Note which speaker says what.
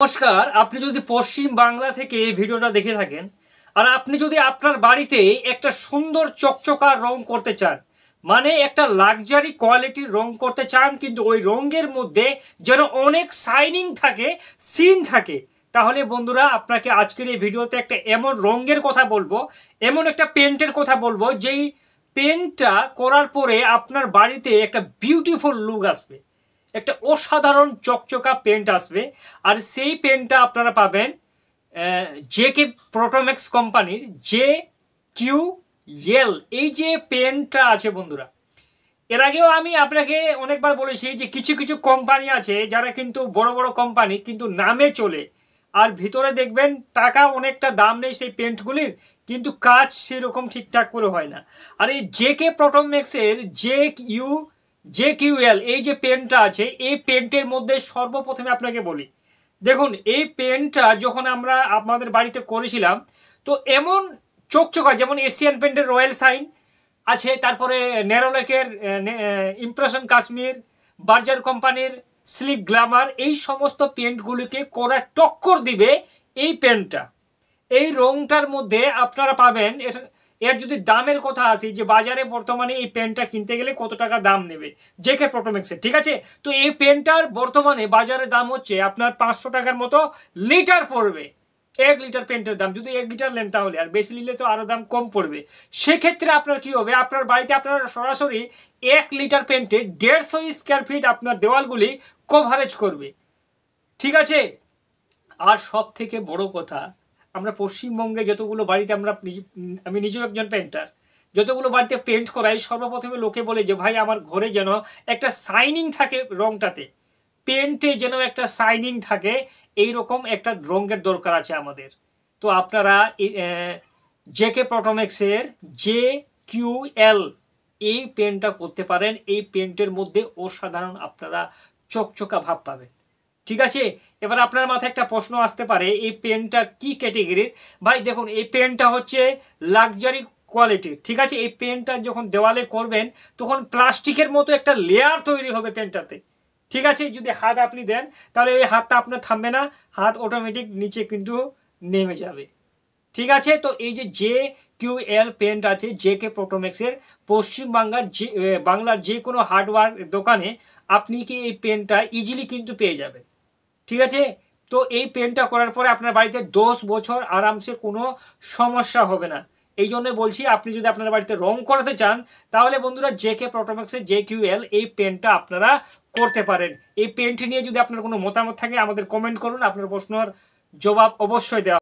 Speaker 1: নমস্কার। আপনি যদি পশ্চিম বাংলা থেকে এই ভিডিওটা দেখে থাকেন আর আপনি যদি আপনার বাড়িতে একটা সুন্দর চকচকা রং করতে চান, মানে একটা লাক্সারি কোয়ালিটির রং করতে চান, কিন্তু ওই রঙের মধ্যে যেন অনেক শাইনিং থাকে, সিন থাকে, তাহলে বন্ধুরা আপনাকে আজকের এই ভিডিওতে একটা এমন রঙের কথা বলবো, এমন একটা পেন্টের কথা বলবো যেই পেন্টটা করার পরে আপনার বাড়িতে একটা বিউটিফুল লুক আসবে, একটা অসাধারণ চকচকা পেন্ট আসবে। আর সেই পেন্টটা আপনারা পাবেন জেকে প্রোটোম্যাক্স কোম্পানির JQL। এই যে পেনটা আছে বন্ধুরা, এর আগেও আমি আপনাকে অনেকবার বলেছি যে কিছু কিছু কোম্পানি আছে যারা কিন্তু বড় বড় কোম্পানি, কিন্তু নামে চলে, আর ভিতরে দেখবেন টাকা অনেকটা দাম নেই সেই পেন্টগুলির, কিন্তু কাজ সেরকম ঠিকঠাক করে হয় না। আর এই জেকে প্রোটোম্যাক্সের JQL এই যে পেনটা আছে, এই পেন্টের মধ্যে সর্বপ্রথমে আপনাকে বলি, দেখুন এই পেনটা যখন আমরা আপনাদের বাড়িতে করেছিলাম, তো এমন চকচকা, যেমন এশিয়ান পেন্টের রয়্যাল সাইন আছে, তারপরে নেরোলেকের ইমপ্রেশন কাশ্মীর, বার্জার কোম্পানির স্লিক গ্ল্যামার, এই সমস্ত পেন্টগুলিকে করা টক্কর দিবে এই পেনটা। এই রংটার মধ্যে আপনারা পাবেন, এর যদি দামের কথা আসি যে বাজারে বর্তমানে এই পেনটা কিনতে গেলে কত টাকা দাম নেবে জেকে প্রোটোম্যাক্সের, ঠিক আছে? তো এই পেনটার বর্তমানে বাজারে দাম হচ্ছে আপনার 500 টাকার মতো লিটার পড়বে। 1 লিটার পেন্টের দাম, যদি 1 লিটার নেন তাহলে, আর বেশি নিলে তো আরও দাম কম পড়বে। সেক্ষেত্রে আপনার কি হবে, আপনার বাড়িতে আপনার সরাসরি 1 লিটার পেন্টে 150 স্কোয়ার ফিট আপনার দেওয়ালগুলি কভারেজ করবে, ঠিক আছে? আর সব থেকে বড় কথা, আমরা পশ্চিমবঙ্গে যতগুলো বাড়িতে আমি নিজেও একজন পেন্টার, যতগুলো বাড়িতে পেন্ট করাই, সর্বপ্রথমে লোকে বলে যে ভাই আমার ঘরে যেন একটা শাইনিং থাকে, রংটাতে পেন্টে যেন একটা শাইনিং থাকে, এই রকম একটা রঙের দরকার আছে আমাদের। তো আপনারা জেকে প্রোটোম্যাক্সের JQL এই পেন্টটা করতে পারেন। এই পেন্টের মধ্যে অসাধারণ আপনারা চকচকা ভাব পাবেন, ঠিক আছে? এবার আপনার মাথায় একটা প্রশ্ন আসতে পারে, এই পেনটা কি ক্যাটেগরির? ভাই দেখুন, এই পেনটা হচ্ছে লাক্সারি কোয়ালিটির, ঠিক আছে? এই পেনটা যখন দেওয়ালে করবেন তখন প্লাস্টিকের মতো একটা লেয়ার তৈরি হবে পেনটাতে, ঠিক আছে? যদি হাত আপনি দেন তাহলে এই হাতটা আপনার থামবে না, হাত অটোমেটিক নিচে কিন্তু নেমে যাবে, ঠিক আছে? তো এই যে JQL পেন্ট আছে জেকে প্রোটোম্যাক্সের, বাংলার যে কোনো হার্ডওয়্যার দোকানে আপনি কি এই পেনটা ইজিলি কিন্তু পেয়ে যাবেন, ঠিক আছে? তো এই পেনটা করার পরে আপনার বাড়িতে 10 বছর আরামসে কোনো সমস্যা হবে না। এই জন্য বলছি, আপনি যদি আপনার বাড়িতে রং করাতে চান তাহলে বন্ধুরা জেকে প্রোটোম্যাক্সের JQL এই পেনটা আপনারা করতে পারেন। এই পেনটি নিয়ে যদি আপনার কোনো মতামত থাকে আমাদের কমেন্ট করুন, আপনার প্রশ্নের জবাব অবশ্যই দেওয়া